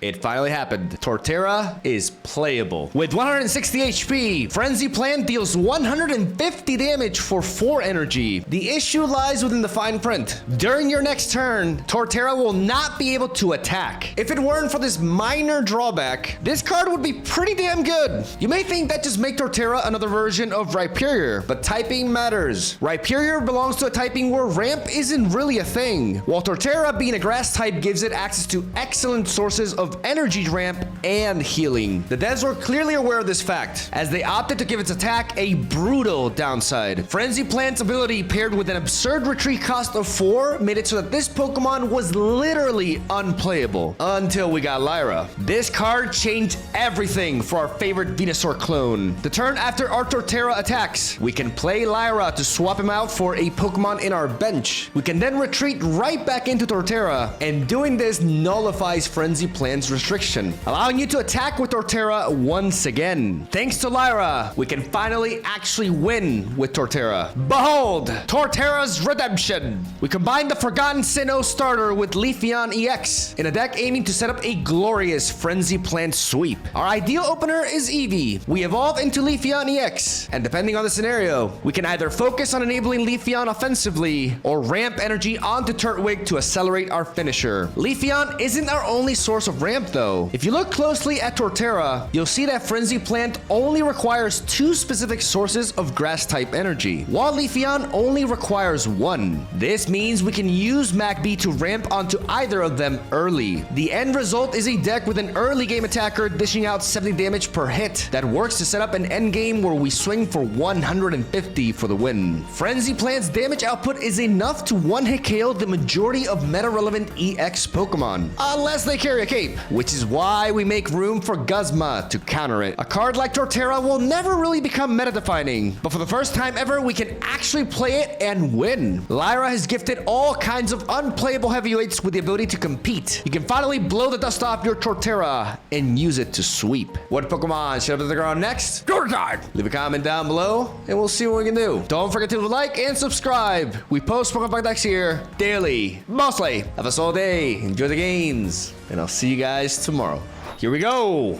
It finally happened. Torterra is playable. With 160 HP, Frenzy Plant deals 150 damage for 4 energy. The issue lies within the fine print. During your next turn, Torterra will not be able to attack. If it weren't for this minor drawback, this card would be pretty damn good. You may think that just make Torterra another version of Rhyperior, but typing matters. Rhyperior belongs to a typing where ramp isn't really a thing, while Torterra being a grass type gives it access to excellent sources of energy ramp and healing. The devs were clearly aware of this fact, as they opted to give its attack a brutal downside. Frenzy Plant's ability paired with an absurd retreat cost of 4 made it so that this Pokemon was literally unplayable until we got Lyra. This card changed everything for our favorite Venusaur clone. The turn after our Torterra attacks, we can play Lyra to swap him out for a Pokemon in our bench. We can then retreat right back into Torterra, and doing this nullifies Frenzy Plant's restriction, allowing you to attack with Torterra once again. Thanks to Lyra, we can finally actually win with Torterra. Behold, Torterra's redemption! We combine the Forgotten Sinnoh starter with Leafeon EX in a deck aiming to set up a glorious Frenzy Plant sweep. Our ideal opener is Eevee. We evolve into Leafeon EX, and depending on the scenario, we can either focus on enabling Leafeon offensively or ramp energy onto Turtwig to accelerate our finisher. Leafeon isn't our only source of ramp though. If you look closely at Torterra, you'll see that Frenzy Plant only requires 2 specific sources of grass type energy, while Leafeon only requires 1. This means we can use MacB to ramp onto either of them early. The end result is a deck with an early game attacker dishing out 70 damage per hit that works to set up an end game where we swing for 150 for the win. Frenzy Plant's damage output is enough to one-hit KO the majority of meta-relevant EX Pokemon, unless they carry a cape, which is why we make room for Guzma to counter it. A card like Torterra will never really become meta-defining, but for the first time ever, we can actually play it and win. Lyra has gifted all kinds of unplayable heavyweights with the ability to compete. You can finally blow the dust off your Torterra and use it to sweep. What Pokemon should up to the ground next? Your time! Leave a comment down below, and we'll see what we can do. Don't forget to like and subscribe. We post Pokemon decks here daily, mostly. Have us all day. Enjoy the games, and I'll see you guys tomorrow. Here we go.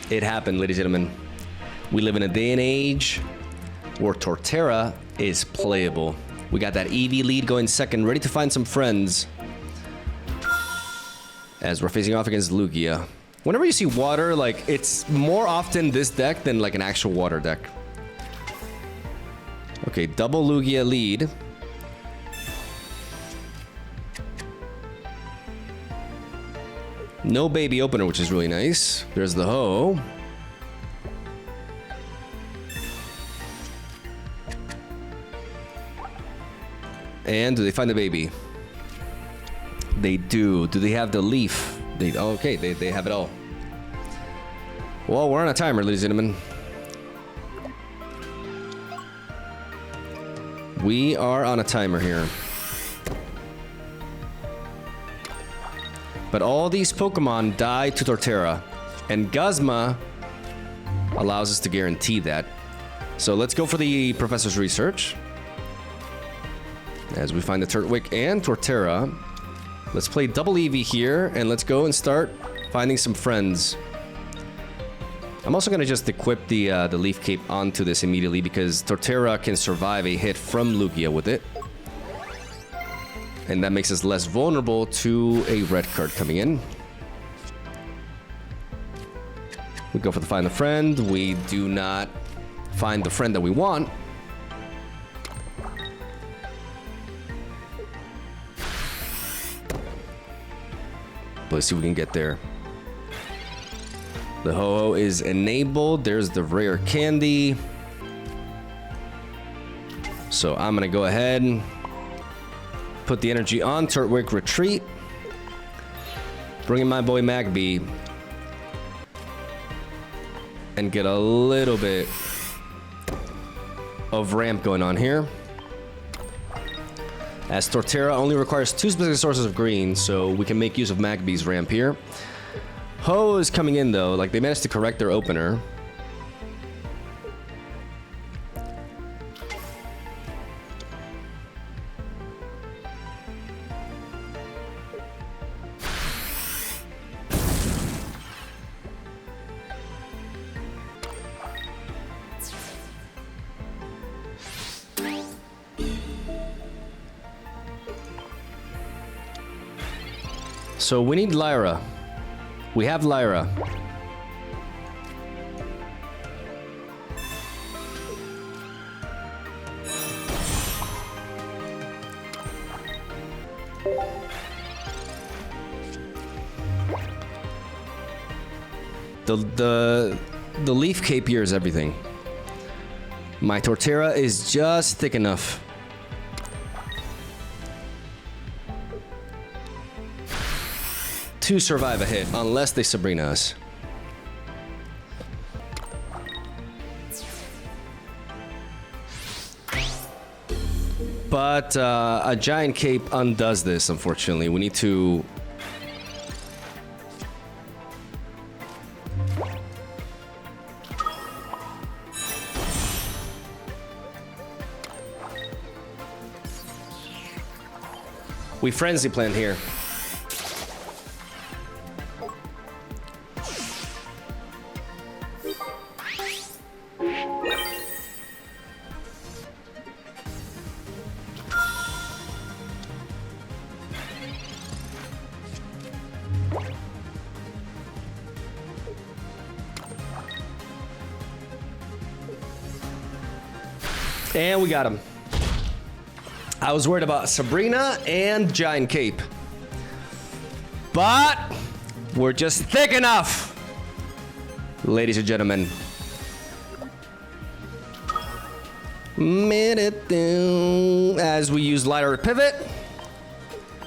It happened, ladies and gentlemen. We live in a day and age where Torterra is playable. We got that Eevee lead going second, ready to find some friends as we're facing off against Lugia. Whenever you see water, like, it's more often this deck than like an actual water deck. Okay, double Lugia lead. No baby opener, which is really nice. There's the Ho. And do they find the baby? They do. Do they have the leaf? Okay, they have it all. Well, we're on a timer, ladies and gentlemen. We are on a timer here. But all these Pokemon die to Torterra, and Guzma allows us to guarantee that. So let's go for the Professor's Research. As we find the Turtwig and Torterra. Let's play double Eevee here, and let's go and start finding some friends. I'm also going to just equip the Leaf Cape onto this immediately because Torterra can survive a hit from Lugia with it. And that makes us less vulnerable to a red card coming in. We go for the find the friend. We do not find the friend that we want. Let's see if we can get there. The Ho-Oh is enabled. There's the rare candy. So I'm gonna go ahead and put the energy on Turtwig, retreat. Bring in my boy MacB. And get a little bit of ramp going on here. As Torterra only requires 2 specific sources of green, so we can make use of MacB's ramp here. Ho is coming in though, like they managed to correct their opener. So we need Lyra. We have Lyra. The leaf cape here is everything. My Torterra is just thick enough. To survive a hit, unless they Sabrina us. But a giant cape undoes this, unfortunately. We need to... We frenzy plan here. And we got him. I was worried about Sabrina and Giant Cape. But we're just thick enough, ladies and gentlemen. As we use Lighter to pivot,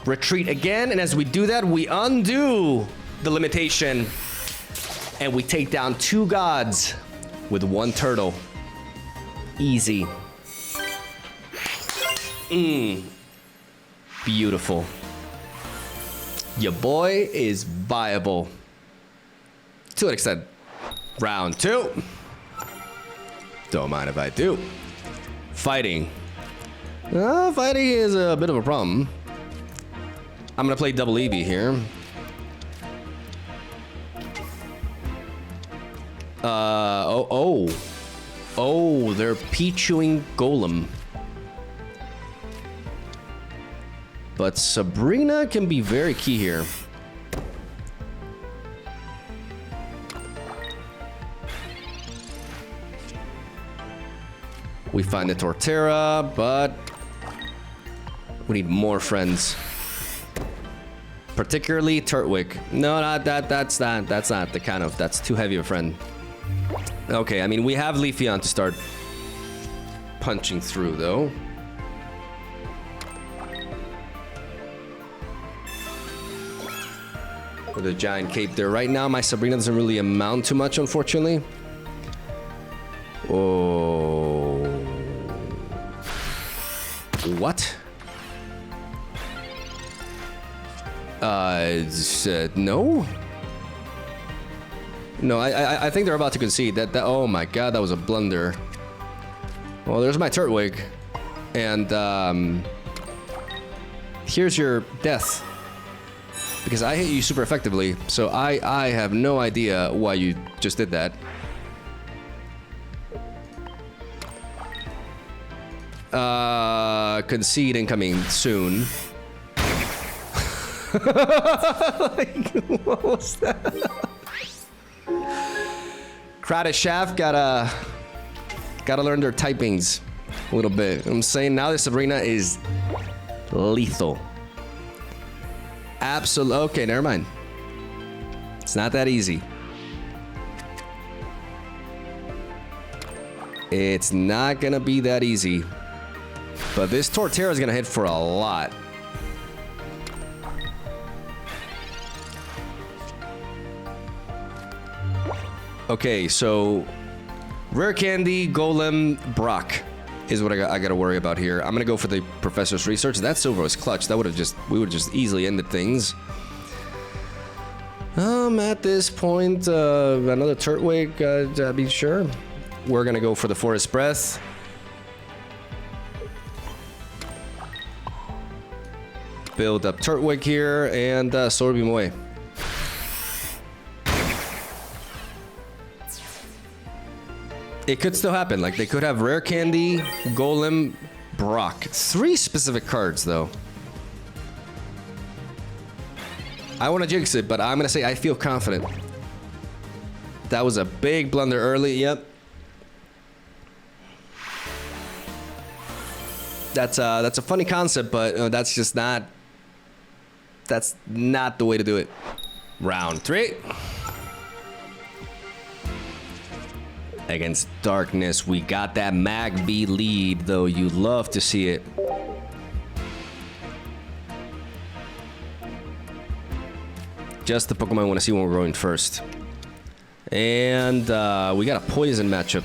retreat again, and as we do that, we undo the limitation, and we take down 2 gods with 1 turtle. Easy. Beautiful. Your boy is viable. To an extent. Round 2. Don't mind if I do. Fighting. Fighting is a bit of a problem. I'm gonna play double Eevee here. Oh, they're Pichuing Golem. But Sabrina can be very key here. We find the Torterra, but we need more friends. Particularly Turtwig. No, that's not the kind of, that's too heavy of a friend. Okay, I mean, we have Leafeon to start punching through, though. With a giant cape there. Right now, my Sabrina doesn't really amount to much, unfortunately. Oh. What? No? No, I think they're about to concede. That oh my god, that was a blunder. Well, there's my Turtwig. And, here's your death. Because I hit you super effectively, so I have no idea why you just did that. Concede incoming soon. Like, what was that? Kratos Shaft gotta learn their typings a little bit. I'm saying now this Sabrina is lethal. Absolutely. Okay, never mind. It's not that easy. It's not gonna be that easy. But this Torterra is gonna hit for a lot. Okay, so Rare Candy, Golem, Brock is what I gotta worry about here. I'm gonna go for the Professor's Research. That silver was clutch. That we would have just easily ended things. At this point, another Turtwig, to be sure. We're gonna go for the Forest Breath. Build up Turtwig here, and Sorby Moy. It could still happen. Like, they could have Rare Candy, Golem, Brock. 3 specific cards, though. I want to jinx it, but I'm going to say I feel confident. That was a big blunder early. Yep. That's a funny concept, but that's just not... That's not the way to do it. Round 3. Against Darkness, we got that MagB lead, though. You love to see it. Just the Pokemon I want to see when we're going first. And we got a poison matchup.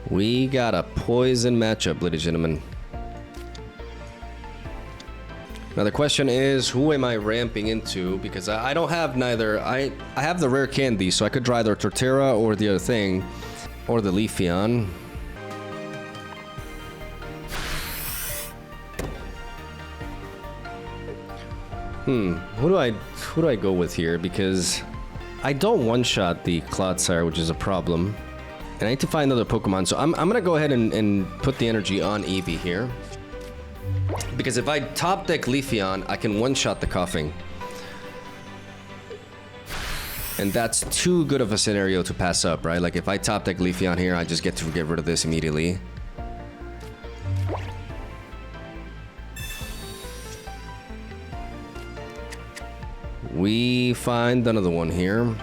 We got a poison matchup, ladies and gentlemen. Now the question is, who am I ramping into? Because I don't have neither. I have the rare candy, so I could try either Torterra or the other thing, or the Leafeon. Who do I go with here? Because I don't one-shot the Clodsire, which is a problem. And I need to find another Pokemon, so I'm gonna go ahead and put the energy on Eevee here. Because if I top deck Leafeon, I can one-shot the Coughing. And that's too good of a scenario to pass up, right? Like if I top deck Leafeon here, I just get to get rid of this immediately. We find another one here.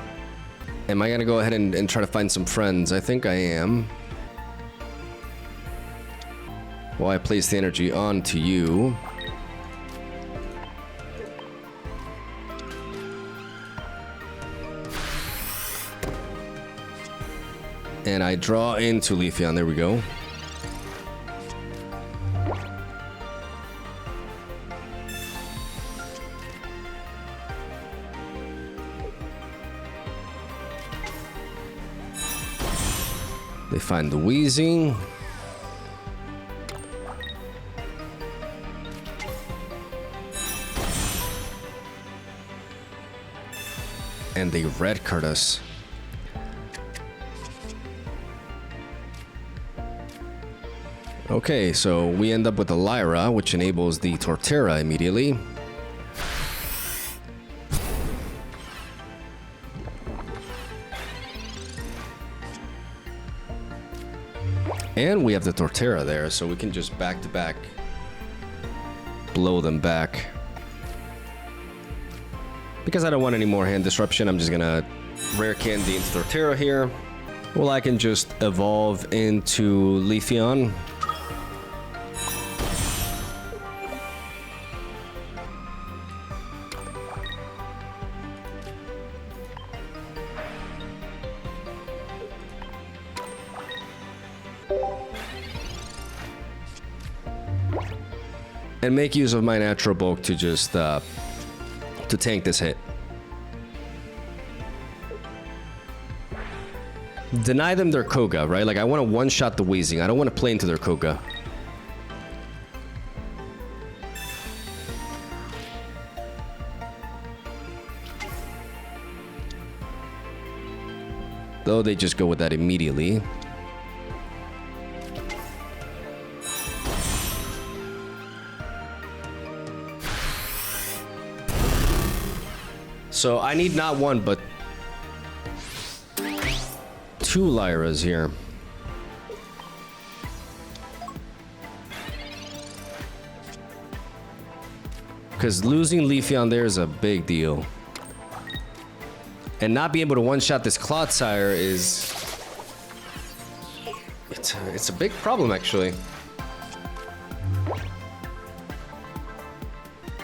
Am I gonna go ahead and try to find some friends? I think I am. Well, I place the energy onto you. And I draw into Leafeon. There we go. They find the Wheezing. And they red card us. Okay, so we end up with a Lyra, which enables the Torterra immediately. And we have the Torterra there, so we can just back-to-back blow them back. Because I don't want any more hand disruption, I'm just gonna rare candy into Torterra here. Well, I can just evolve into Leafeon. And make use of my natural bulk to just to tank this hit. Deny them their Koga, right? Like I want to one-shot the Wheezing. I don't want to play into their Koga. Though they just go with that immediately. So I need not one, but two Lyras here. Because losing Leafeon there is a big deal. And not being able to one-shot this Clodsire is... It's a big problem, actually.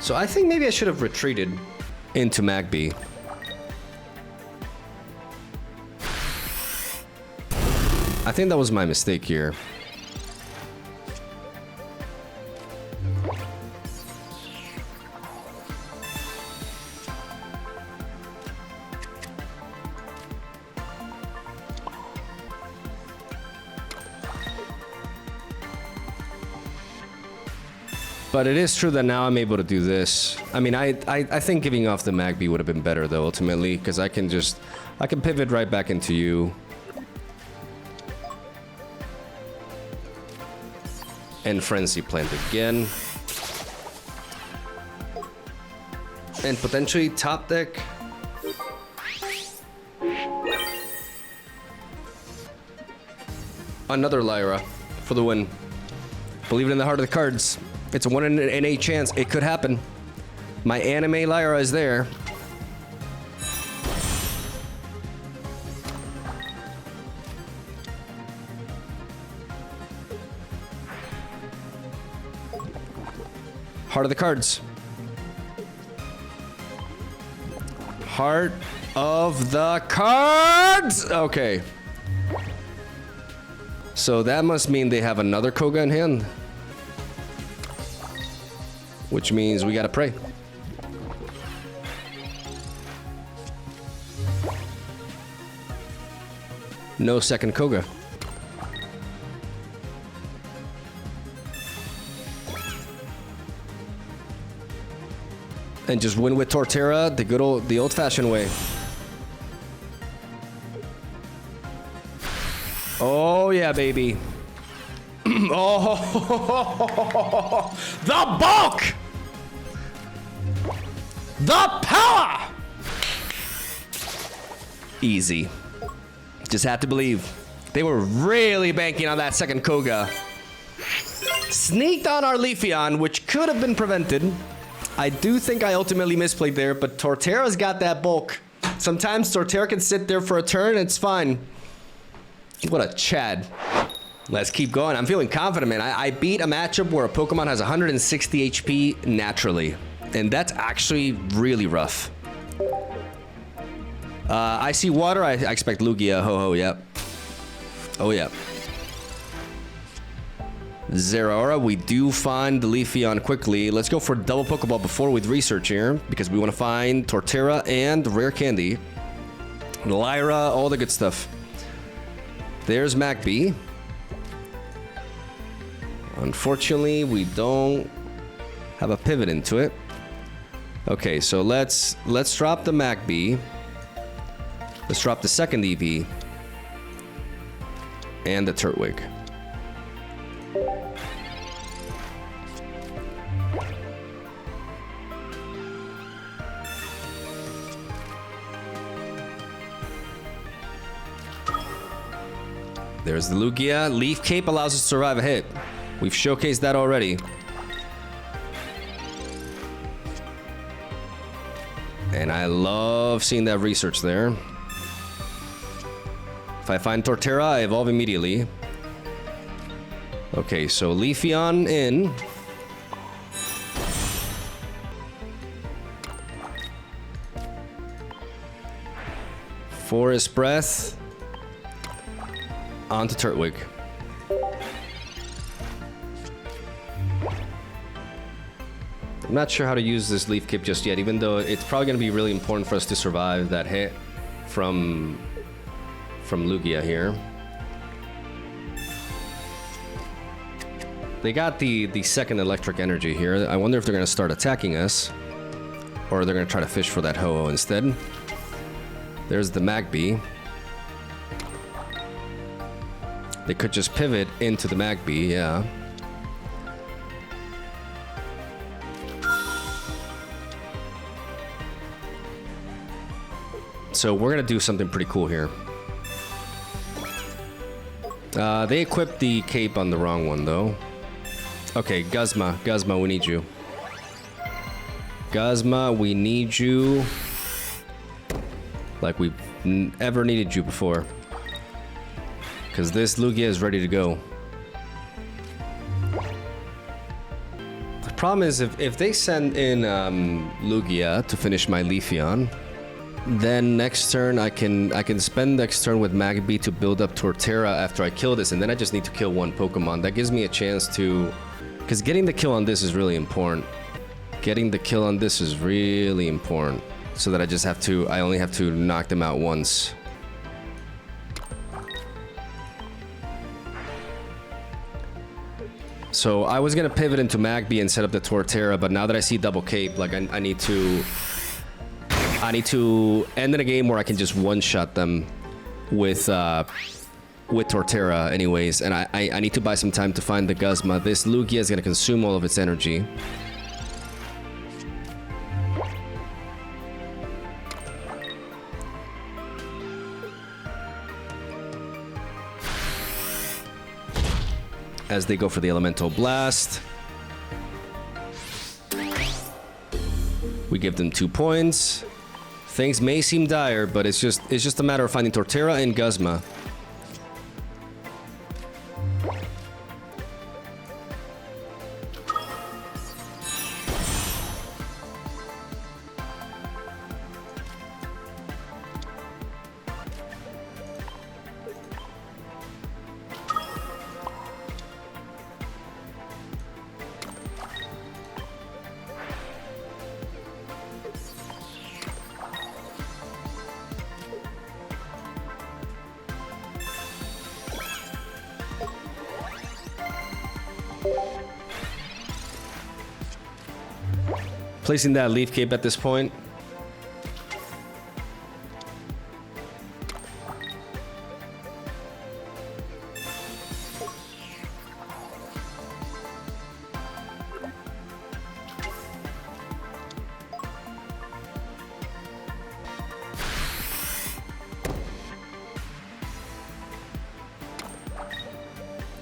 So I think maybe I should have retreated into MagB. I think that was my mistake here. But it is true that now I'm able to do this. I mean, I think giving off the MagB would have been better though, ultimately, because I can pivot right back into you. And Frenzy Plant again. and potentially top deck. Another Lyra for the win. Believe it in the heart of the cards. It's a 1 in an 8 chance. It could happen. My anime Lyra is there. Heart of the cards. Heart of the cards. Okay. So that must mean they have another Koga in hand. Which means we gotta pray. No second Koga. And just win with Torterra the old-fashioned way. Oh yeah, baby. Oh, the bulk, the power. Easy. Just have to believe. They were really banking on that second Koga. Sneaked on our Leafeon, which could have been prevented. I do think I ultimately misplayed there, but Torterra's got that bulk. Sometimes Torterra can sit there for a turn, it's fine. What a Chad. Let's keep going. I'm feeling confident, man. I beat a matchup where a Pokemon has 160 HP naturally. And that's actually really rough. I see water. I expect Lugia. Ho-ho, yep. Oh, yeah. Zeraora, we do find the Leafeon quickly. Let's go for double Pokeball before with research here, because we want to find Torterra and Rare Candy. Lyra, all the good stuff. There's MacB. Unfortunately, we don't have a pivot into it. Okay, so let's drop the MacB. Let's drop the second EV. And the Turtwig. There's the Lugia. Leaf Cape allows us to survive a hit. We've showcased that already. And I love seeing that research there. If I find Torterra, I evolve immediately. Okay, so Leafeon in. Forest Breath. Onto Turtwig. I'm not sure how to use this Leaf Cape just yet, even though it's probably going to be really important for us to survive that hit from Lugia here. They got the second electric energy here. I wonder if they're going to start attacking us, or they're going to try to fish for that Ho-Oh instead. There's the MacB. They could just pivot into the MacB, yeah. So we're gonna do something pretty cool here. They equipped the cape on the wrong one, though. Okay, Guzma, we need you. Guzma, we need you. Like we've ever needed you before. Because this Lugia is ready to go. The problem is if they send in Lugia to finish my Leafeon, then next turn I can spend next turn with MacB to build up Torterra after I kill this, and then I just need to kill one Pokemon. That gives me a chance to... Because getting the kill on this is really important. Getting the kill on this is really important. So that I only have to knock them out once. So I was gonna pivot into MacB and set up the Torterra, but now that I see double cape, like I need to end in a game where I can just one-shot them with Torterra anyways, and I need to buy some time to find the Guzma. This Lugia is gonna consume all of its energy. as they go for the Elemental Blast. We give them 2 points. Things may seem dire, but it's just a matter of finding Torterra and Guzma. Placing that Leaf Cape at this point.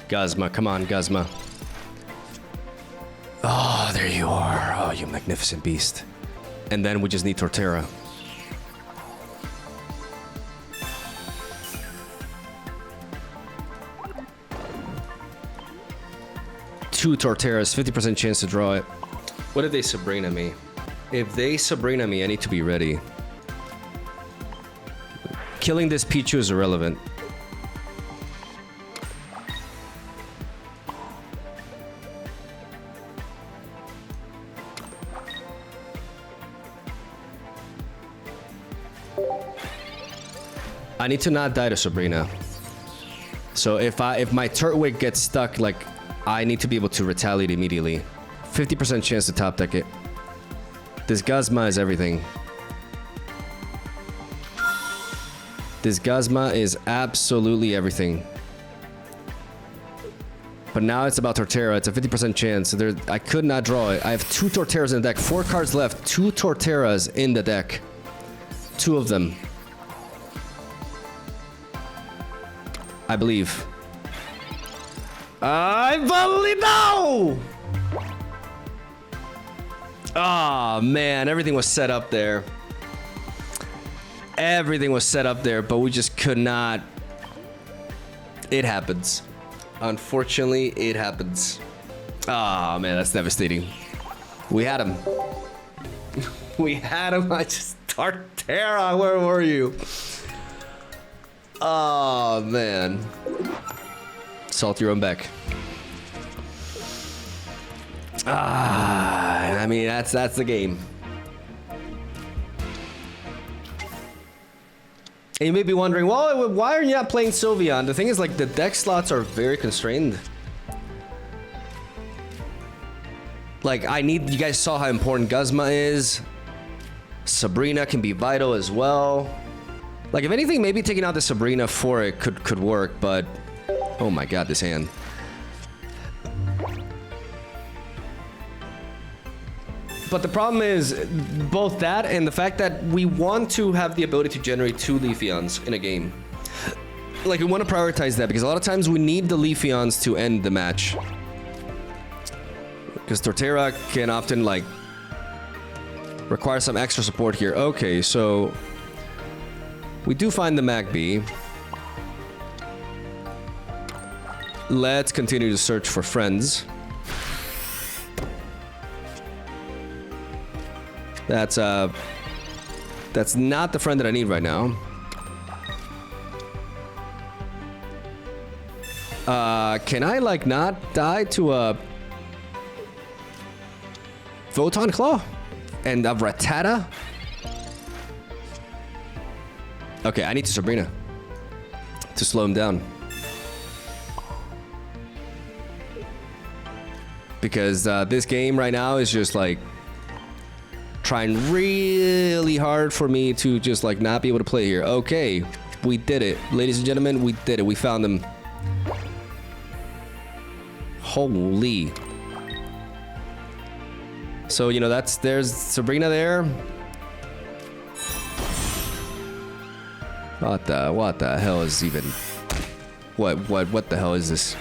Guzma, come on, Guzma. Oh, there you are. Oh, you magnificent beast. And then we just need Torterra. Two Torterras, 50% chance to draw it. What if they Sabrina me? If they Sabrina me, I need to be ready. Killing this Pichu is irrelevant. I need to not die to Sabrina. So if my Turtwig gets stuck, like, I need to be able to retaliate immediately. 50% chance to top deck it. This Guzma is everything. This Guzma is absolutely everything. But now it's about Torterra. It's a 50% chance. So I could not draw it. I have 2 Torterras in the deck. 4 cards left. 2 Torterras in the deck. 2 of them. I believe. I believe. No! Oh, man. Everything was set up there. Everything was set up there, but we just could not. It happens. Unfortunately, it happens. Oh, man. That's devastating. We had him. We had him. I just... Torterra, where were you? Oh, man. Salt your own back. I mean, that's the game. And you may be wondering, well, why are you not playing Sylveon? The thing is, like, the deck slots are very constrained. Like, you guys saw how important Guzma is. Sabrina can be vital as well. Like, if anything, maybe taking out the Sabrina for it could work, but... Oh my god, this hand. But the problem is, both that and the fact that we want to have the ability to generate 2 Leafeons in a game. Like, we want to prioritize that, because a lot of times we need the Leafeons to end the match. Because Torterra can often, like, require some extra support here. Okay, so... we do find the Magby. Let's continue to search for friends. That's not the friend that I need right now. Can I, like, not die to a Photon Claw? And a Rattata? Okay, I need to Sabrina to slow him down. Because this game right now is just like trying really hard for me to just like not be able to play here. Okay, we did it. Ladies and gentlemen, we did it. We found them. Holy. So, you know, there's Sabrina there. What the hell is even... What the hell is this?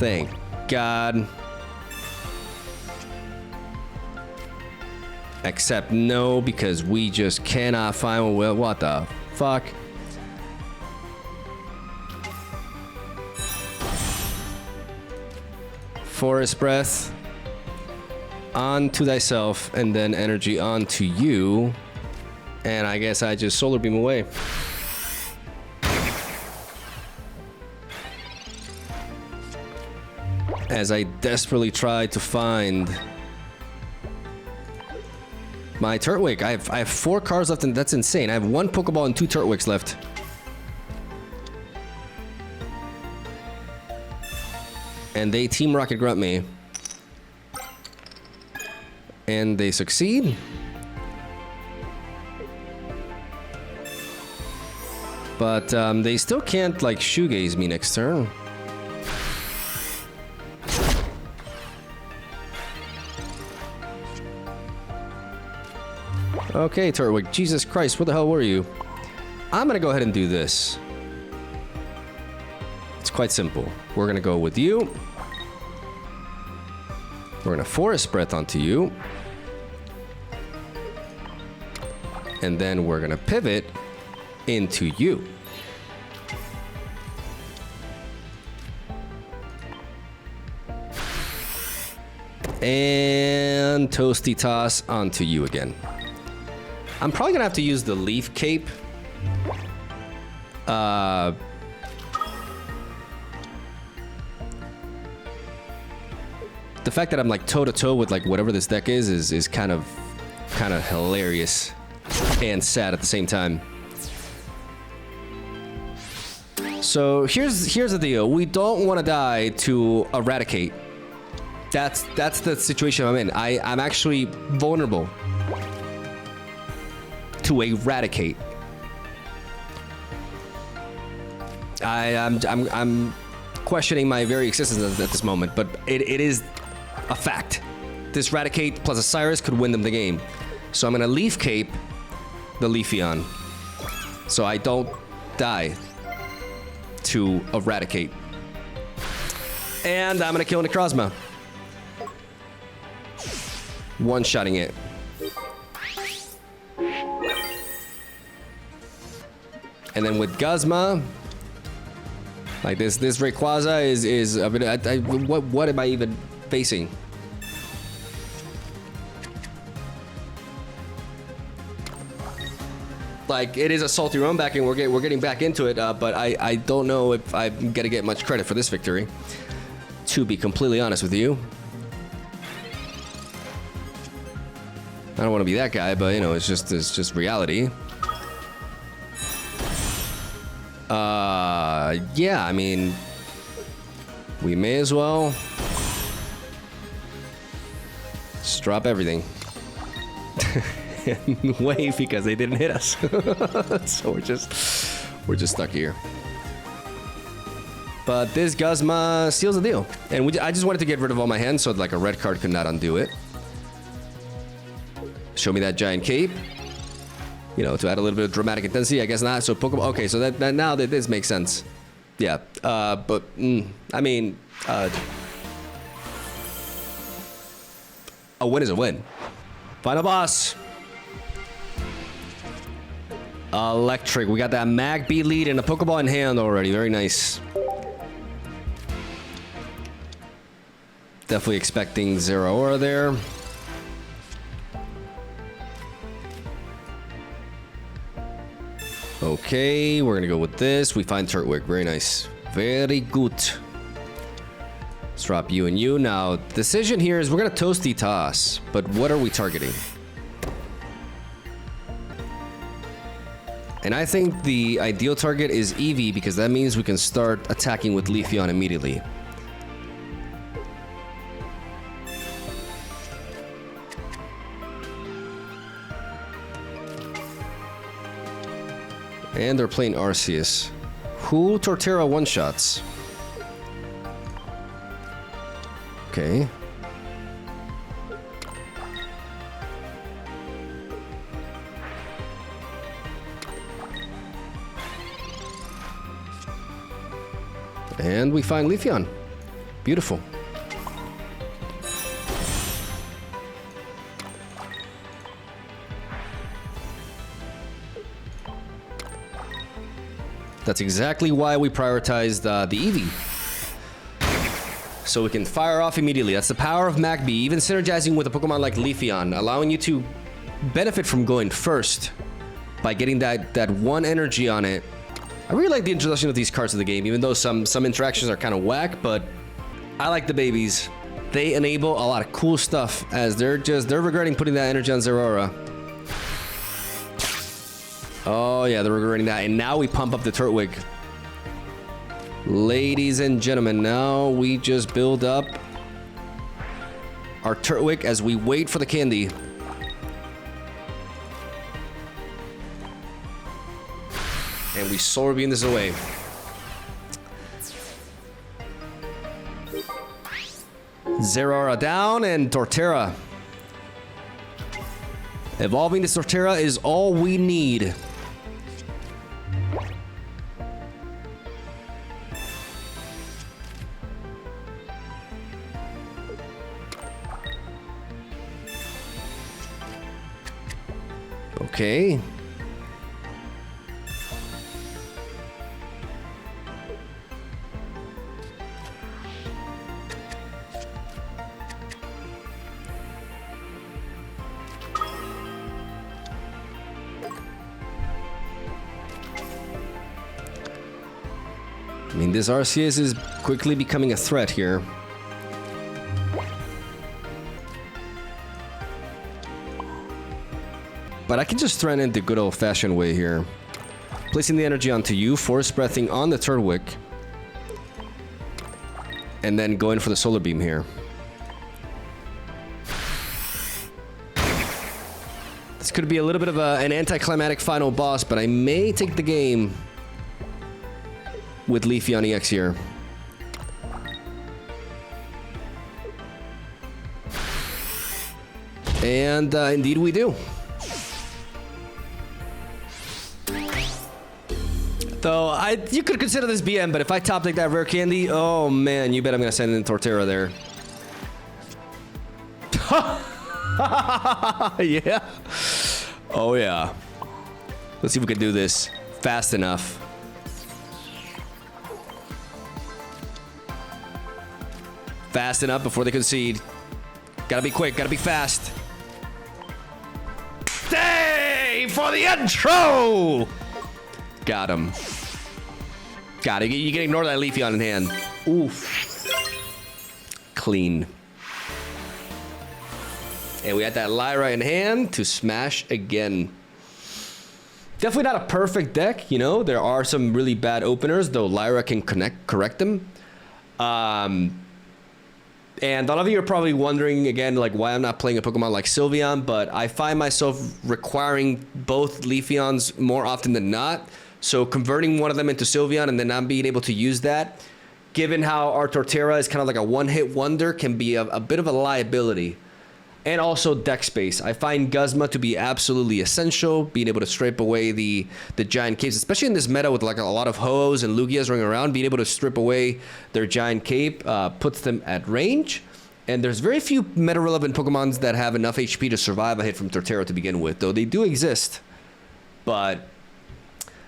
Thank God. Except no, because we just cannot find... Well, what the fuck? Forest breath onto thyself, and then energy onto you. And I guess I just solar beam away. As I desperately try to find my Turtwig. I have 4 cards left, and that's insane. I have 1 Pokeball and 2 Turtwigs left. And they Team Rocket Grunt me. And they succeed. But they still can't, like, shoegaze me next turn. Okay, Turtwig. Jesus Christ, where the hell were you? I'm gonna go ahead and do this. It's quite simple. We're gonna go with you. We're gonna Forest Breath onto you. And then we're gonna pivot into you. And Toasty Toss onto you again. I'm probably gonna have to use the Leaf Cape. The fact that I'm like toe-to-toe with like whatever this deck is kind of hilarious and sad at the same time. So here's the deal. We don't want to die to Eradicate. That's the situation I'm in. I'm actually vulnerable to Eradicate. I'm questioning my very existence at this moment, but it is a fact. This Eradicate plus a Cyrus could win them the game. So I'm gonna Leaf Cape the Leafeon, so I don't die to Eradicate. And I'm gonna kill Necrozma. One-shotting it. And then with Guzma, like this Rayquaza is I mean, what am I even facing? Like, it is a salty run back, and we're getting back into it, but I don't know if I'm gonna get much credit for this victory, to be completely honest with you. I don't want to be that guy, but you know, it's just reality. Yeah, I mean, we may as well just drop everything and wave because they didn't hit us. So we're just stuck here. But this Guzma seals the deal, and I just wanted to get rid of all my hands so like a red card could not undo it. Show me that giant cape. You know, to add a little bit of dramatic intensity, I guess not. So Pokemon. Okay, so that now that this makes sense. Yeah. But I mean, a win is a win. Final boss. Electric. We got that Mag B lead and a Pokeball in hand already. Very nice. Definitely expecting Zeraora there. Okay, we're gonna go with this. We find Turtwig. Very nice. Very good. Let's drop you and you. Now, decision here is we're gonna Toasty Toss, but what are we targeting? And I think the ideal target is Eevee because that means we can start attacking with Leafeon immediately. And they're playing Arceus. Who Torterra one-shots? Okay. And we find Leafeon. Beautiful. That's exactly why we prioritized the Eevee. So we can fire off immediately. That's the power of MacB, even synergizing with a Pokemon like Leafeon, allowing you to benefit from going first by getting that one energy on it. I really like the introduction of these cards to the game, even though some interactions are kind of whack, but I like the babies. They enable a lot of cool stuff as they're regretting putting that energy on Zeraora. Oh yeah, they're regretting that. And now we pump up the Turtwig. Ladies and gentlemen, now we just build up our Turtwig as we wait for the candy. And we Solar Beam this away. Zeraora down and Torterra. Evolving this Torterra is all we need. Okay. I mean, this RCS is quickly becoming a threat here. But I can just threaten it the good old-fashioned way here. Placing the energy onto you, Force Breathing on the Turtwig. And then going for the Solar Beam here. This could be a little bit of an anticlimactic final boss, but I may take the game with Leafeon EX here. And indeed we do. Though, you could consider this BM, but if I top deck that rare candy, oh man, you bet I'm gonna send in Torterra there. Yeah. Oh yeah. Let's see if we can do this fast enough. Fast enough before they concede. Gotta be quick, gotta be fast. Stay for the intro! Got him. Got it. You can ignore that Leafeon in hand. Oof. Clean. And we had that Lyra in hand to smash again. Definitely not a perfect deck, you know. There are some really bad openers, though Lyra can correct them. And a lot of you are probably wondering, again, like why I'm not playing a Pokemon like Sylveon, but I find myself requiring both Leafeons more often than not. So converting one of them into Sylveon and then not being able to use that, given how our Torterra is kind of like a one-hit wonder, can be a bit of a liability. And also deck space. I find Guzma to be absolutely essential, being able to strip away the giant capes, especially in this meta with like a lot of Ho-Ohs and Lugias running around. Being able to strip away their giant cape puts them at range. And there's very few meta-relevant Pokemons that have enough HP to survive a hit from Torterra to begin with, though they do exist. But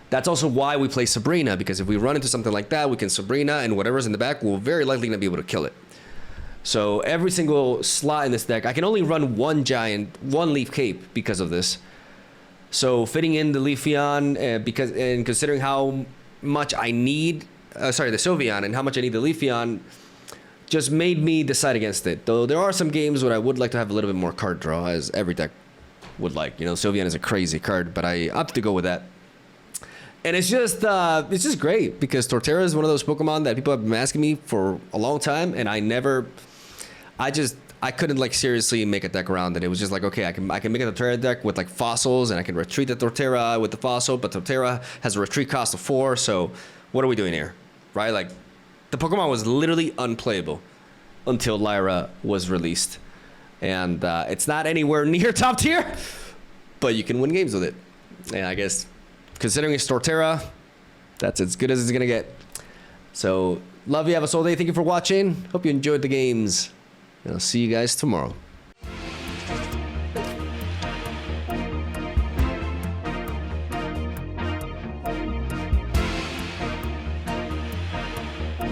that's also why we play Sabrina, because if we run into something like that, we can Sabrina, and whatever's in the back will very likely not be able to kill it. So every single slot in this deck, I can only run one Leaf Cape because of this. So fitting in the Leafeon, and considering how much I need, the Sylveon, and how much I need the Leafeon, just made me decide against it. Though there are some games where I would like to have a little bit more card draw, as every deck would like. You know, Sylveon is a crazy card, but I opted to go with that. And it's just great because Torterra is one of those Pokemon that people have been asking me for a long time, and I couldn't like seriously make a deck around it. It was just like, okay, I can make a Torterra deck with like fossils, and I can retreat the Torterra with the fossil, but Torterra has a retreat cost of 4, so what are we doing here, right? Like, the Pokemon was literally unplayable until Lyra was released, and it's not anywhere near top tier, but you can win games with it, and I guess considering it's Torterra, that's as good as it's gonna get. So Love you. Have a soul day. Thank you for watching. Hope you enjoyed the games. And I'll see you guys tomorrow.